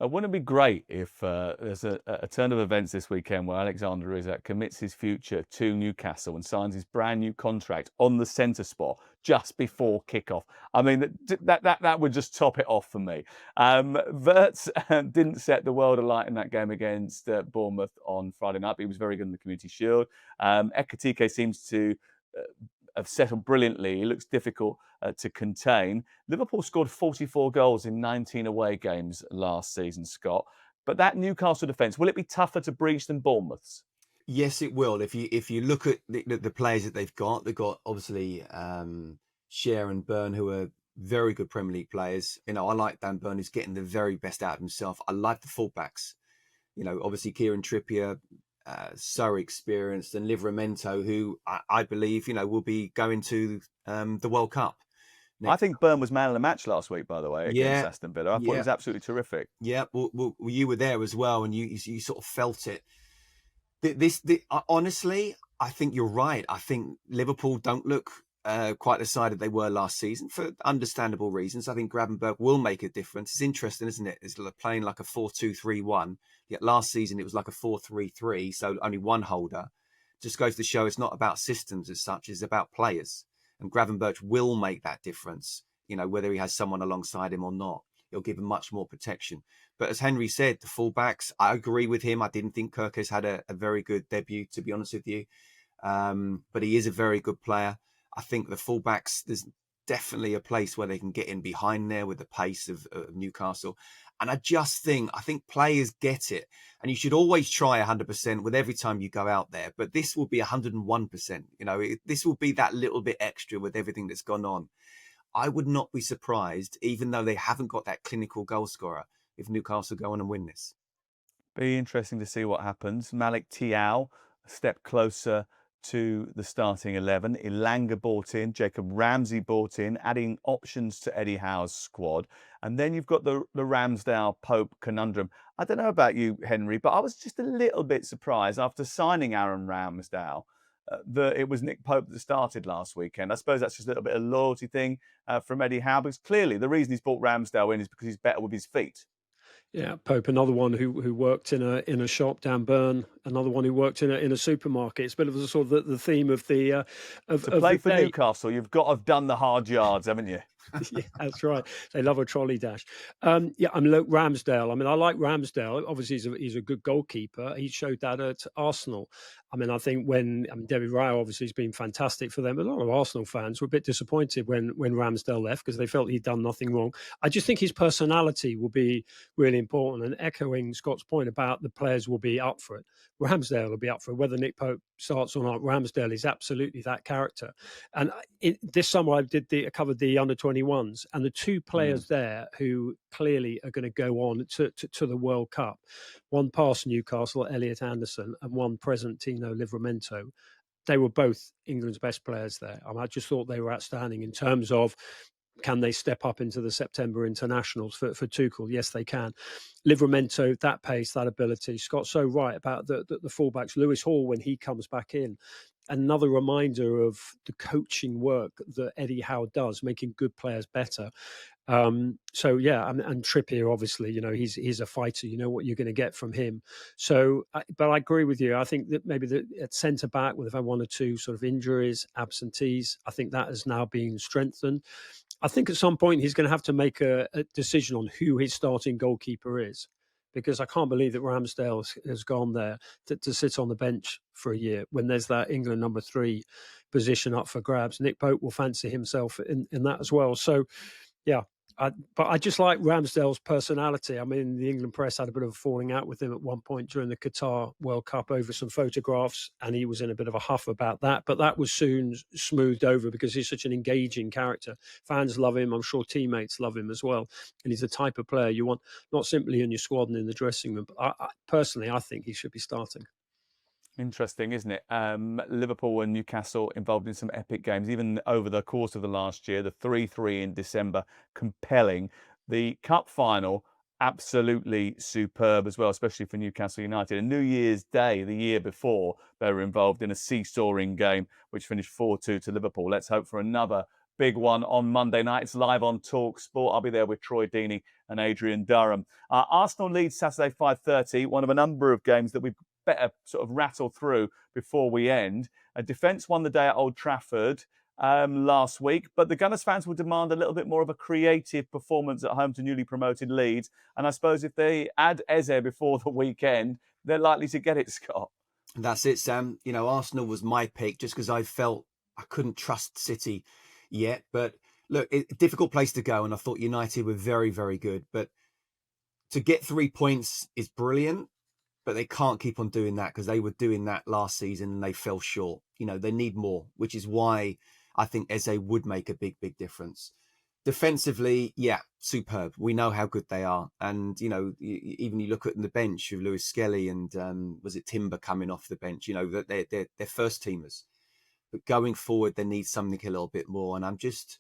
[SPEAKER 3] Wouldn't it be great if there's a turn of events this weekend where Alexander Isak commits his future to Newcastle and signs his brand new contract on the centre spot just before kickoff? I mean, that would just top it off for me. Wirtz didn't set the world alight in that game against Bournemouth on Friday night, but he was very good in the Community Shield. Ekitike seems to have settled brilliantly. He looks difficult to contain. Liverpool scored 44 goals in 19 away games last season, Scott. But that Newcastle defence, will it be tougher to breach than Bournemouth's?
[SPEAKER 2] Yes, it will. If you look at the players that they've got obviously Cher and Byrne, who are very good Premier League players. I like Dan Byrne, who's getting the very best out of himself. I like the fullbacks. Obviously Kieran Trippier, so experienced, and Livramento, who I believe will be going to the World Cup.
[SPEAKER 3] I think Byrne was man of the match last week, by the way, against Aston Villa. I thought it was absolutely terrific.
[SPEAKER 2] Yeah, well, you were there as well, and you sort of felt it. Honestly, I think you're right. I think Liverpool don't look quite the side that they were last season for understandable reasons. I think Gravenberch will make a difference. It's interesting, isn't it? It's playing like a 4-2-3-1. Yet last season it was like a 4-3-3, so only one holder. Just goes to show it's not about systems as such; it's about players. And Gravenberch will make that difference. Whether he has someone alongside him or not, it'll give him much more protection. But as Henry said, the fullbacks, I agree with him. I didn't think Kerkez had a very good debut, to be honest with you. But he is a very good player. I think the fullbacks, there's definitely a place where they can get in behind there with the pace of Newcastle. And I think players get it. And you should always try 100% with every time you go out there. But this will be 101%. This will be that little bit extra with everything that's gone on. I would not be surprised, even though they haven't got that clinical goal scorer, if Newcastle go on and win this.
[SPEAKER 3] Be interesting to see what happens. Malik Thiaw a step closer to the starting 11. Ilanga bought in, Jacob Ramsey bought in, adding options to Eddie Howe's squad. And then you've got the Ramsdale-Pope conundrum. I don't know about you, Henry, but I was just a little bit surprised after signing Aaron Ramsdale that it was Nick Pope that started last weekend. I suppose that's just a little bit of loyalty thing from Eddie Howe, because clearly the reason he's brought Ramsdale in is because he's better with his feet.
[SPEAKER 1] Yeah, Pope, another one who worked in a shop down Bern, another one who worked in a supermarket. It's a bit of the sort of the theme of the
[SPEAKER 3] To
[SPEAKER 1] of
[SPEAKER 3] play
[SPEAKER 1] the
[SPEAKER 3] for
[SPEAKER 1] day.
[SPEAKER 3] Newcastle, you've got to have done the hard yards, haven't you?
[SPEAKER 1] Yeah, that's right. They love a trolley dash. Yeah, I mean, look, Ramsdale. I mean, I like Ramsdale. Obviously, he's a good goalkeeper. He showed that at Arsenal. I mean, I think David Raya obviously has been fantastic for them. But a lot of Arsenal fans were a bit disappointed when Ramsdale left because they felt he'd done nothing wrong. I just think his personality will be really important. And echoing Scott's point about the players will be up for it. Ramsdale will be up for it. Whether Nick Pope starts or not, Ramsdale is absolutely that character. And this summer I covered the under-21s, and the two players there who clearly are going to go on to the World Cup, one past Newcastle, Elliot Anderson, and one present, Tino Livramento. They were both England's best players there. I just thought they were outstanding in terms of, can they step up into the September internationals for Tuchel? Yes, they can. Livramento, that pace, that ability. Scott's so right about the fullbacks. Lewis Hall, when he comes back in, another reminder of the coaching work that Eddie Howe does, making good players better. So yeah, and Trippier, obviously, he's a fighter. You know what you're going to get from him. So, but I agree with you. I think that maybe at centre back, we've had one or two sort of injuries, absentees. I think that has now been strengthened. I think at some point he's going to have to make a decision on who his starting goalkeeper is, because I can't believe that Ramsdale has gone there to sit on the bench for a year when there's that England number 3 position up for grabs. Nick Pope will fancy himself in that as well. So, yeah. But I just like Ramsdale's personality. I mean, the England press had a bit of a falling out with him at one point during the Qatar World Cup over some photographs, and he was in a bit of a huff about that. But that was soon smoothed over because he's such an engaging character. Fans love him. I'm sure teammates love him as well. And he's the type of player you want, not simply in your squad and in the dressing room. But personally, I think he should be starting.
[SPEAKER 3] Interesting, isn't it? Liverpool and Newcastle involved in some epic games, even over the course of the last year. The 3-3 in December, compelling. The cup final, absolutely superb as well, especially for Newcastle United. And New Year's Day, the year before, they were involved in a seesawing game, which finished 4-2 to Liverpool. Let's hope for another big one on Monday night. It's live on talkSPORT. I'll be there with Troy Deeney and Adrian Durham. Arsenal leads Saturday 5:30, one of a number of games that we've better sort of rattle through before we end. Defence won the day at Old Trafford last week, but the Gunners fans will demand a little bit more of a creative performance at home to newly promoted Leeds. And I suppose if they add Eze before the weekend, they're likely to get it, Scott.
[SPEAKER 2] That's it, Sam. Arsenal was my pick just because I felt I couldn't trust City yet. But look, difficult place to go. And I thought United were very, very good. But to get 3 points is brilliant. But they can't keep on doing that because they were doing that last season and they fell short. They need more, which is why I think Eze would make a big, big difference. Defensively, yeah, superb. We know how good they are. And, even you look at the bench of Lewis Skelly and was it Timber coming off the bench, that they're first teamers. But going forward, they need something a little bit more. And I'm just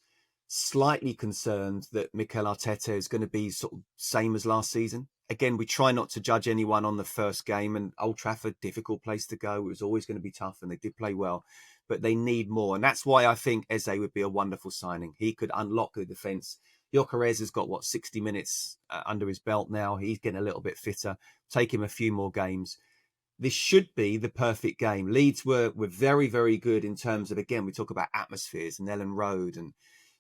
[SPEAKER 2] slightly concerned that Mikel Arteta is going to be sort of same as last season. Again, we try not to judge anyone on the first game, and Old Trafford, difficult place to go. It was always going to be tough, and they did play well, but they need more. And that's why I think Eze would be a wonderful signing. He could unlock the defence. Gyökeres has got, 60 minutes under his belt now. He's getting a little bit fitter. Take him a few more games. This should be the perfect game. Leeds were very, very good in terms of, again, we talk about atmospheres and Ellen Road, and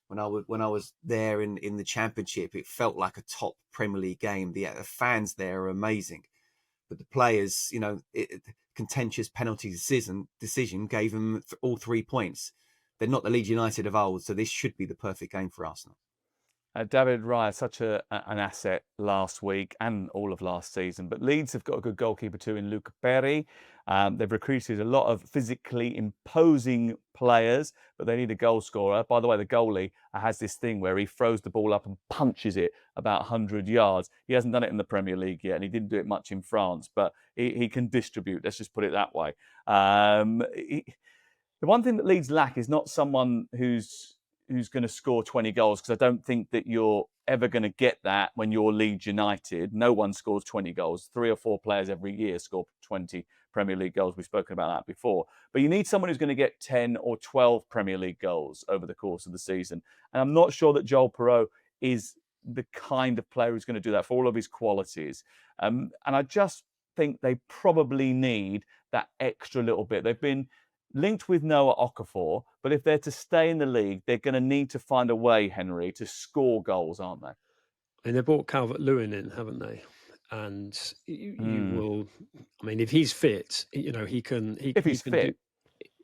[SPEAKER 2] when I was there in the Championship, it felt like a top Premier League game. The fans there are amazing, but the players, contentious penalty decision gave them all 3 points. They're not the Leeds United of old, so this should be the perfect game for Arsenal.
[SPEAKER 3] David Raya, such an asset last week and all of last season. But Leeds have got a good goalkeeper too in Luca Perry. They've recruited a lot of physically imposing players, but they need a goal scorer. By the way, the goalie has this thing where he throws the ball up and punches it about 100 yards. He hasn't done it in the Premier League yet, and he didn't do it much in France, but he can distribute. Let's just put it that way. The one thing that Leeds lack is not someone who's going to score 20 goals, because I don't think that you're ever going to get that when you're Leeds United. No one scores 20 goals. 3 or 4 players every year score 20 Premier League goals. We've spoken about that before. But you need someone who's going to get 10 or 12 Premier League goals over the course of the season. And I'm not sure that Joel Perreault is the kind of player who's going to do that for all of his qualities. And I just think they probably need that extra little bit. They've been linked with Noah Okafor, but if they're to stay in the league, they're going to need to find a way, Henry, to score goals, aren't they?
[SPEAKER 1] And they brought Calvert-Lewin in, haven't they? And you will, I mean, if he's fit, he can
[SPEAKER 3] If he's
[SPEAKER 1] do.
[SPEAKER 3] fit.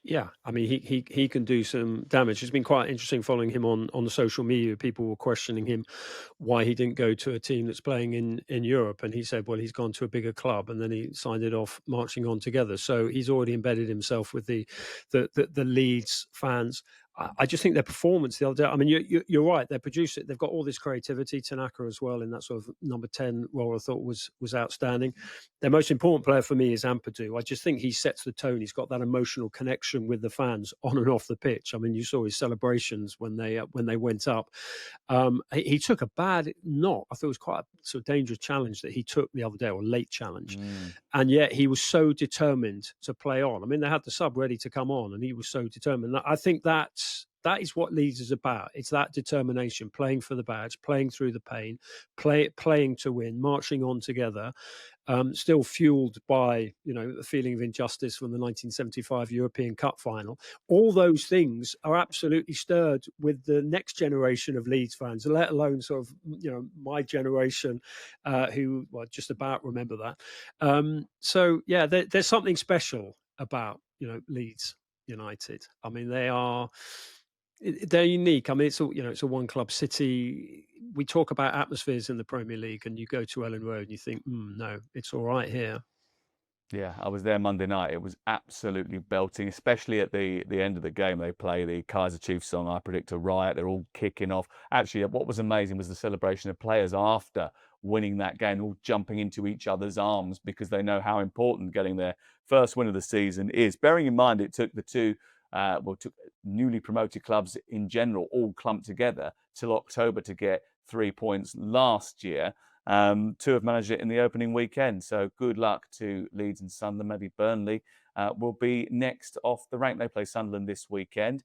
[SPEAKER 1] Yeah, I mean, he can do some damage. It's been quite interesting following him on the social media. People were questioning him why he didn't go to a team that's playing in Europe, and he said, well, he's gone to a bigger club, and then he signed it off marching on together. So he's already embedded himself with the Leeds fans. I just think their performance the other day. I mean, you're right. They produce it. They've got all this creativity. Tanaka as well in that sort of number 10 role. I thought was outstanding. Their most important player for me is Ampadu. I just think he sets the tone. He's got that emotional connection with the fans on and off the pitch. I mean, you saw his celebrations when they went up. He took a bad knock. I thought it was quite a sort of dangerous challenge that he took the other day, or late challenge, and yet he was so determined to play on. I mean, they had the sub ready to come on, and he was so determined. I think that is what Leeds is about. It's that determination, playing for the badge, playing through the pain, playing to win, marching on together. Still fueled by the feeling of injustice from the 1975 European Cup final. All those things are absolutely stirred with the next generation of Leeds fans, let alone sort of my generation, who just about remember that. So yeah, there's something special about Leeds United. I mean, they're unique. I mean, it's a one club city. We talk about atmospheres in the Premier League, and you go to Ellen Road and you think, no, it's all right here.
[SPEAKER 3] Yeah, I was there Monday night. It was absolutely belting, especially at the end of the game. They play the Kaiser Chiefs song, I Predict a Riot. They're all kicking off. Actually, what was amazing was the celebration of players after winning that game, all jumping into each other's arms because they know how important getting their first win of the season is. Bearing in mind, it took the two took newly promoted clubs in general all clumped together till October to get 3 points last year. Two have managed it in the opening weekend. So good luck to Leeds and Sunderland. Maybe Burnley will be next off the rank. They play Sunderland this weekend.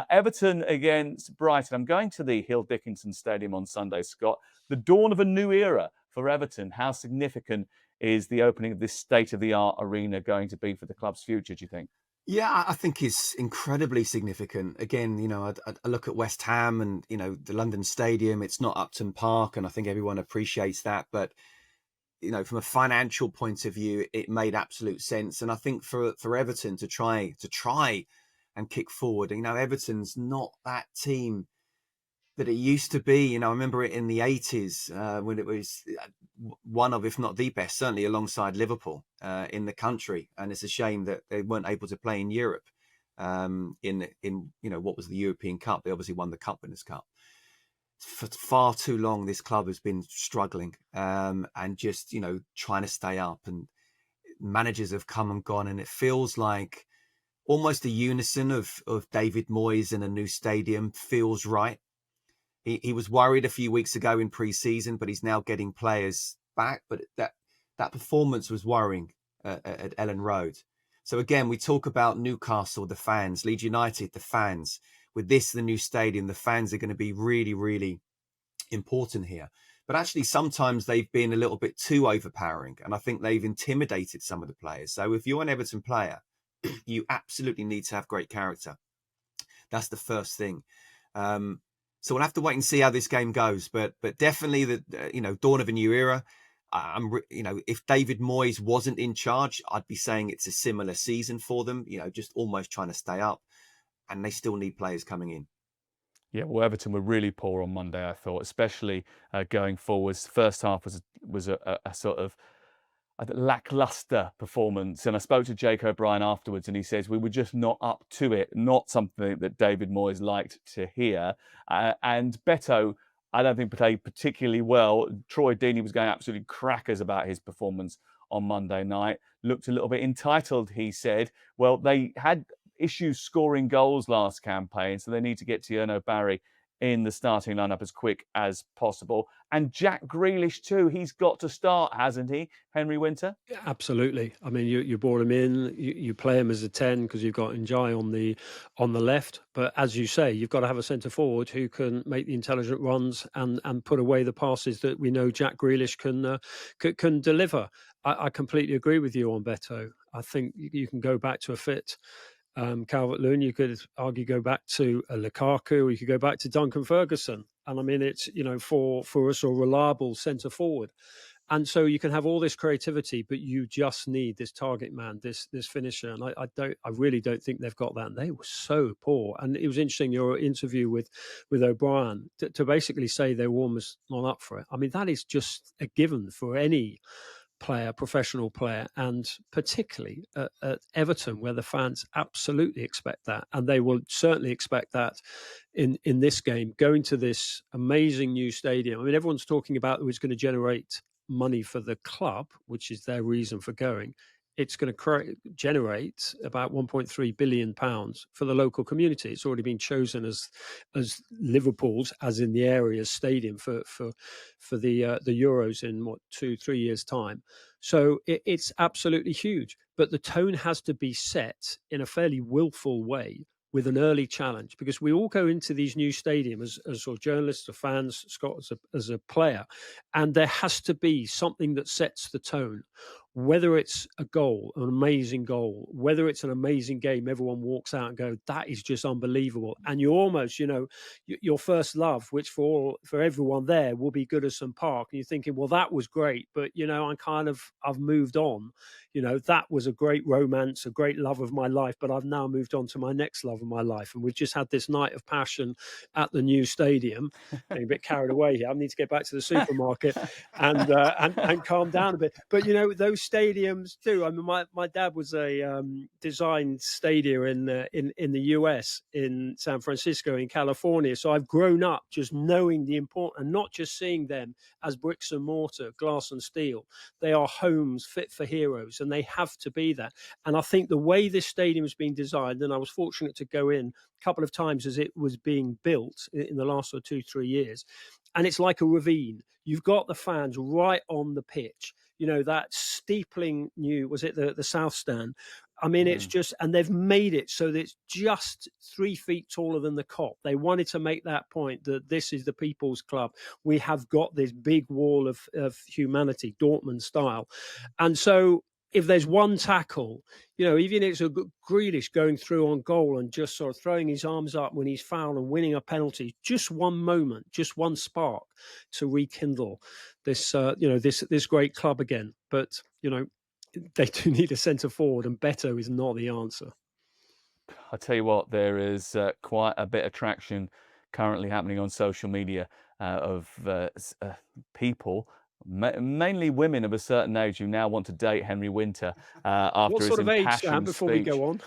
[SPEAKER 3] Everton against Brighton. I'm going to the Hill Dickinson Stadium on Sunday, Scott. The dawn of a new era for Everton. How significant is the opening of this state-of-the-art arena going to be for the club's future, do you think?
[SPEAKER 2] Yeah, I think it's incredibly significant. Again, I look at West Ham and, the London Stadium, it's not Upton Park, and I think everyone appreciates that. But, from a financial point of view, it made absolute sense. And I think for Everton to try and kick forward, Everton's not that team that it used to be. I remember it in the 80s when it was one of, if not the best, certainly alongside Liverpool in the country. And it's a shame that they weren't able to play in Europe in what was the European Cup. They obviously won the Cup Winners' Cup. For far too long, this club has been struggling and just, trying to stay up. And managers have come and gone. And it feels like almost a unison of David Moyes in a new stadium feels right. He was worried a few weeks ago in pre-season, but he's now getting players back. But that performance was worrying at Ellen Road. So again, we talk about Newcastle, the fans, Leeds United, the fans. With this, the new stadium, the fans are going to be really, really important here. But actually, sometimes they've been a little bit too overpowering, and I think they've intimidated some of the players. So if you're an Everton player, you absolutely need to have great character. That's the first thing. So we'll have to wait and see how this game goes, but definitely the dawn of a new era. If David Moyes wasn't in charge, I'd be saying it's a similar season for them. Just almost trying to stay up, and they still need players coming in.
[SPEAKER 3] Yeah, well, Everton were really poor on Monday, I thought, especially going forwards. First half was a sort of lackluster performance. And I spoke to Jake O'Brien afterwards, and he says we were just not up to it, not something that David Moyes liked to hear. And Beto, I don't think played particularly well. Troy Deeney was going absolutely crackers about his performance on Monday night. Looked a little bit entitled, he said. Well, they had issues scoring goals last campaign, so they need to get Tierno Barry in the starting lineup as quick as possible. And Jack Grealish too. He's got to start, hasn't he, Henry Winter?
[SPEAKER 1] Yeah, absolutely. I mean, you brought him in. You play him as a 10 because you've got Njai on the left. But as you say, you've got to have a centre forward who can make the intelligent runs and put away the passes that we know Jack Grealish can deliver. I completely agree with you on Beto. I think you can go back to a fit Calvert-Lewin. You could argue go back to a Lukaku, or you could go back to Duncan Ferguson. And I mean, it's for us a reliable centre forward. And so you can have all this creativity, but you just need this target man, this finisher. And I really don't think they've got that. And they were so poor. And it was interesting, your interview with O'Brien to basically say they were almost not up for it. I mean, that is just a given for any player, professional player, and particularly at Everton, where the fans absolutely expect that, and they will certainly expect that in this game, going to this amazing new stadium. I mean, everyone's talking about who's going to generate money for the club, which is their reason for going. It's going to generate about £1.3 billion for the local community. It's already been chosen as Liverpool's, as in the area's stadium for the Euros in 2-3 years time. So it's absolutely huge. But the tone has to be set in a fairly willful way with an early challenge, because we all go into these new stadiums as sort of journalists or fans, Scott as a player, and there has to be something that sets the tone. Whether it's a goal, an amazing goal, whether it's an amazing game, everyone walks out and go, that is just unbelievable. And you almost, your first love, which for everyone there will be Goodison Park. And you're thinking, well, that was great, but, I've moved on. That was a great romance, a great love of my life, but I've now moved on to my next love of my life. And we've just had this night of passion at the new stadium. Getting a bit carried away here. I need to get back to the supermarket and calm down a bit. But, those stadiums too. I mean, my dad was a designed stadium in the US, in San Francisco, in California. So I've grown up just knowing the importance, and not just seeing them as bricks and mortar, glass and steel. They are homes fit for heroes, and they have to be that. And I think the way this stadium has been designed, and I was fortunate to go in a couple of times as it was being built in the last 2-3 years, and it's like a ravine. You've got the fans right on the pitch. That steepling was it the South Stand? I mean, it's just, and they've made it so that it's just 3 feet taller than the Kop. They wanted to make that point that this is the people's club. We have got this big wall of humanity, Dortmund style. And so if there's one tackle, even if it's a Grealish going through on goal and just sort of throwing his arms up when he's fouled and winning a penalty, just one moment, just one spark to rekindle this, this great club again. But, they do need a centre forward, and Beto is not the answer.
[SPEAKER 3] I tell you what, there is quite a bit of traction currently happening on social media of people, mainly women of a certain age, who now want to date Henry Winter after
[SPEAKER 1] what
[SPEAKER 3] his
[SPEAKER 1] sort of age,
[SPEAKER 3] impassioned
[SPEAKER 1] Sam, before
[SPEAKER 3] speech.
[SPEAKER 1] we go on?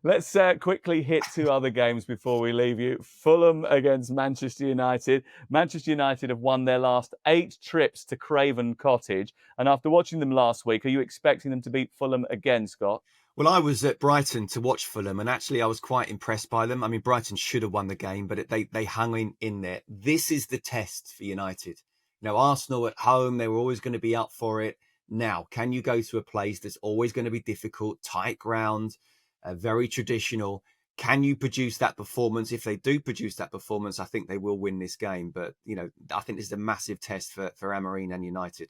[SPEAKER 3] Let's quickly hit 2 other games before we leave you. Fulham against Manchester United. Manchester United have won their last 8 trips to Craven Cottage. And after watching them last week, are you expecting them to beat Fulham again, Scott?
[SPEAKER 2] Well, I was at Brighton to watch Fulham, and actually I was quite impressed by them. I mean, Brighton should have won the game, but they hung in there. This is the test for United. Arsenal at home, they were always going to be up for it. Now, can you go to a place that's always going to be difficult, tight ground, very traditional? Can you produce that performance? If they do produce that performance, I think they will win this game. But, I think this is a massive test for Amorim and United.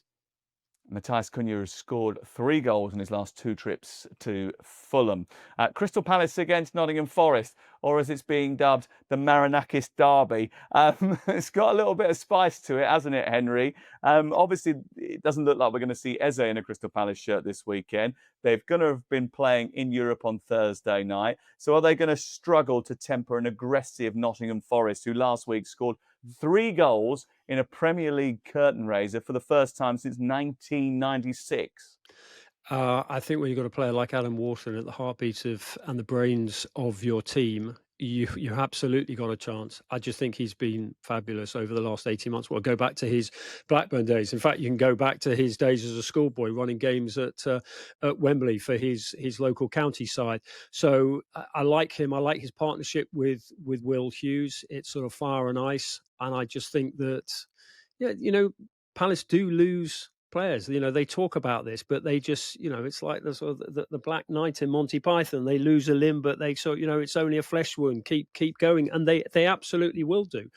[SPEAKER 3] Matthias Cunha has scored 3 goals in his last 2 trips to Fulham. Crystal Palace against Nottingham Forest, or as it's being dubbed, the Marinakis Derby. It's got a little bit of spice to it, hasn't it, Henry? Obviously, it doesn't look like we're going to see Eze in a Crystal Palace shirt this weekend. They're going to have been playing in Europe on Thursday night. So are they going to struggle to temper an aggressive Nottingham Forest, who last week scored 3 goals in a Premier League curtain raiser for the first time since 1996?
[SPEAKER 1] I think when you've got a player like Adam Wharton at the heartbeat of and the brains of your team, You absolutely got a chance. I just think he's been fabulous over the last 18 months. Well, go back to his Blackburn days. In fact, you can go back to his days as a schoolboy running games at Wembley for his local county side. So I like him. I like his partnership with Will Hughes. It's sort of fire and ice. And I just think that, yeah, Palace do lose players. They talk about this, but they just, it's like the sort of the Black Knight in Monty Python. They lose a limb, but they it's only a flesh wound. Keep going, and they absolutely will do.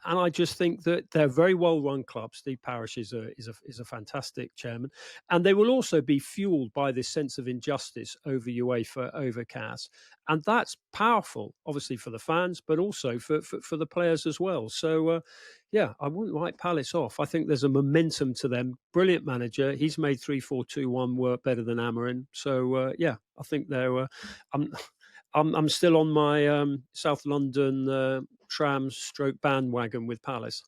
[SPEAKER 1] And I just think that they're very well run clubs. Steve Parish is a fantastic chairman, and they will also be fueled by this sense of injustice over UEFA, over CAS, and that's powerful, obviously for the fans, but also for the players as well. So. Yeah, I wouldn't write Palace off. I think there's a momentum to them. Brilliant manager. He's made 3-4-2-1 work better than Amarin. So yeah, I think they're. I'm still on my South London tram stroke bandwagon with Palace.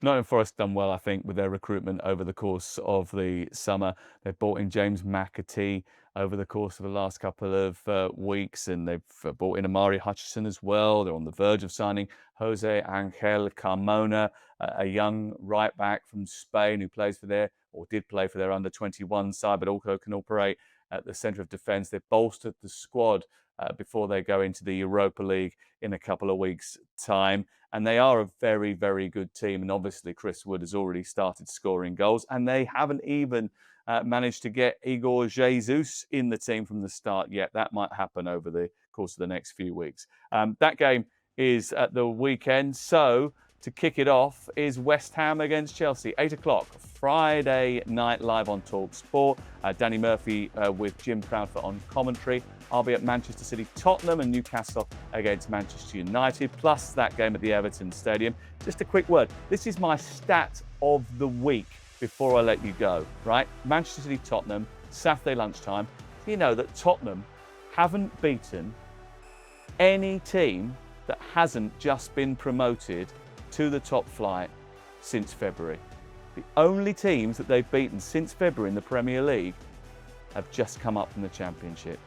[SPEAKER 3] Nottingham Forest done well, I think, with their recruitment over the course of the summer. They've brought in James McAtee over the course of the last couple of weeks, and they've brought in Amari Hutchison as well. They're on the verge of signing Jose Angel Carmona, a young right back from Spain who plays for their, or did play for their under-21 side, but also can operate at the centre of defence. They've bolstered the squad before they go into the Europa League in a couple of weeks' time. And they are a very, very good team. And obviously, Chris Wood has already started scoring goals. And they haven't even managed to get Igor Jesus in the team from the start yet. That might happen over the course of the next few weeks. That game is at the weekend. So to kick it off is West Ham against Chelsea, 8 o'clock, Friday night, live on talkSPORT. Danny Murphy with Jim Proudfoot on commentary. I'll be at Manchester City, Tottenham, and Newcastle against Manchester United, plus that game at the Everton Stadium. Just a quick word. This is my stat of the week before I let you go, right? Manchester City, Tottenham, Saturday lunchtime. You know that Tottenham haven't beaten any team that hasn't just been promoted to the top flight since February. The only teams that they've beaten since February in the Premier League have just come up from the Championship.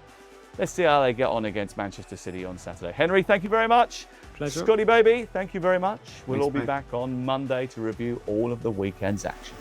[SPEAKER 3] Let's see how they get on against Manchester City on Saturday. Henry, thank you very much.
[SPEAKER 1] Pleasure.
[SPEAKER 3] Scotty, baby, thank you very much. We'll
[SPEAKER 2] Thanks,
[SPEAKER 3] all be
[SPEAKER 2] mate.
[SPEAKER 3] back on Monday to review all of the weekend's action.